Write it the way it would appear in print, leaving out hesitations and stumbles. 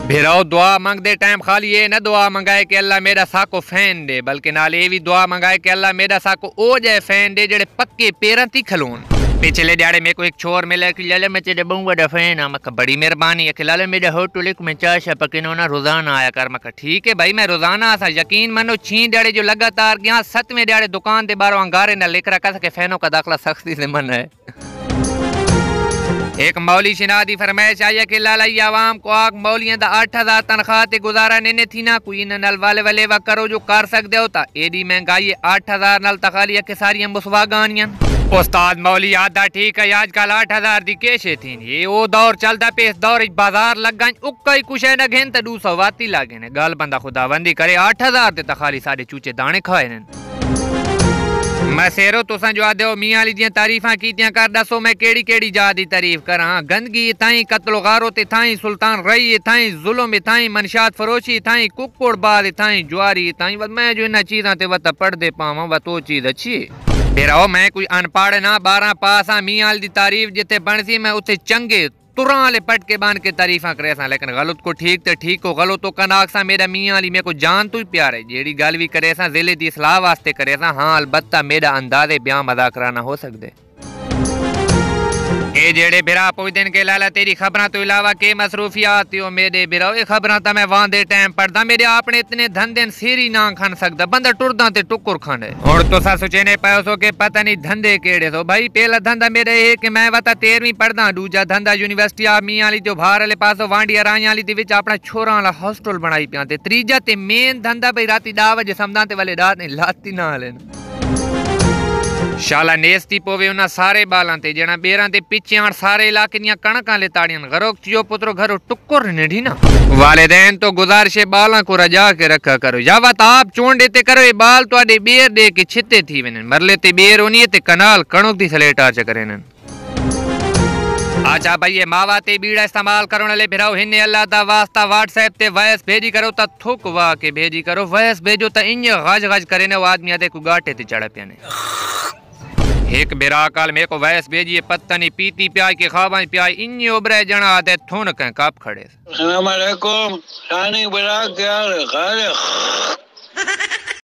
भेराओ दुआ मंगते टाइम खाली ये ना दुआ मंगाए कि अल्लाह मेरा साको फैन दे, बल्कि नाल ये भी दुआ मंगाए कि अल्लाह मेरा साको ओ जाए फैन दे जेड़े पक्के पैरां ती खलोन। पिछले दिहाड़े मेरे को एक छोर मिला कि लाले मैं तेरे बहुत बड़ा फैन हाँ। मैं बड़ी मेहरबानी है कि लाले मेरे होटल में चाय शा पकनो ना रोजाना आया कर। मैं ठीक है भाई मैं रोजाना आसा। यकीन मानो 6 दिहाड़े जो लगातार गया 7वें दिहाड़े दुकान के बाहरों अंगारे न लिख रखा था कि फैनों का दाखला सख्ती से मन है। एक मौली शिनादी फरमाइश आई है कि लाला आवाम को आग मौलियां दा 8000 तनख्वाह ते गुजारा ने थी ना कोई इन नल वाले वाले वा करो जो कर सकते हो ता एडी महंगाई 8000 नल तखाली के सारियां मुसवा गानियां। उस्ताद मौली आदा ठीक है आजकल 8000 दी केशे थी ये वो दौर चलता पे इस दौर बाजार लग गई उक्का ही कुछ है न घेन त 200 वाती लागे ने गल बंदा खुदाबंदी करे 8000 ते तखाली सारे चूचे दाने खाए ने। मैं सेरो तुसा जो आदे हो मियां अली दी तारीफां कीतियां कर दसो मैं केड़ी केड़ी जा दी तारीफ करा। गंदगी थाई कत्लो गारो ते थाई सुल्तान रई थाई जुल्म थाई मनशात फरोशी थाई कुकपुड़ बाल थाई ज्वारी थाई मैं जो इन चीज़ां ते वत पढ़दे पावां व तो चीज़ अच्छी बेराओ। मैं कोई अनपढ़ ना 12 पास हाँ। मियां अली दी तारीफ जिथे बनसी मैं उथे चंगे तुरा वाले पटके बांध के तारीफा करे सा, लेकिन गलत को ठीक ते ठीक को गलत तो कनाक सा। मेरा मियां अली मेरे को जान तो ही प्यार है जेड़ी गल भी करे सा जिले दी सलाह वास्ते करे सा। हाँ अलबत्ता मेरा अंदाजे बयां मजाक कराना हो सकदे ए जेड़े बिरा पुछदे के लाला तेरी खबरां तो इलावा के मसरूफियात हो मेरे बिरा ये खबरां तो मैं वहां दे टाइम पढ़दा मेरे अपने इतने धंधे सिरी ना खन सकदा बंदा टुरदा ते टुकुर खाने। हुण तुसा सोचने पाओ सो के पता नहीं धंधे केड़े सो भाई। पहला धंधा मेरा ये कि मैं वता 13वीं पढ़दा। दूजा धंधा यूनिवर्सिटी ऑफ मियां अली जो बाहर वाले पासों वांडिया राइयां अली दे विच अपना छोरां वाला हॉस्टल बनाई पिया ते त्रीजा ते मेन धंधा भाई राती 10 बजे समझां ते वाले रात नहीं लाती ना लेन शाला नेस्ती पोवे उन्हें सारे बालां ते जना बेरां ते पिछे आण सारे इलाके दियां कणकां ले ताड़ियां घरों चियो पुत्रो घरों टुक्कुर नेड़ी ना। वालिदैन तो गुजारिश बालां को रजा के रखा करो या वत आप चोंड देते करो ये बाल तुहाडे बेर दे के छिते थी वनन मरले ते बेर होनी ते कनाल कणक दी सलेट आ चकरेन। अच्छा भाई ये मावा ते बीड़ा इस्तेमाल करने वाले फिराओ हिन्ने अल्लाह दा वास्ता व्हाट्सएप ते वॉइस भेजी करो ता थुक वा के भेजी करो वॉइस भेजो ता इंज गज गज करे ने आदमी आदे को गाटे ते चढ़ पिया ने। एक बेरा काल मेरे को वैस भेजिए पत्ता नहीं पीती प्याज के खावा प्याज इन उबरे जना आते थोन कह कप खड़े। अस्सलाम वालेकुम रानी बरा क्या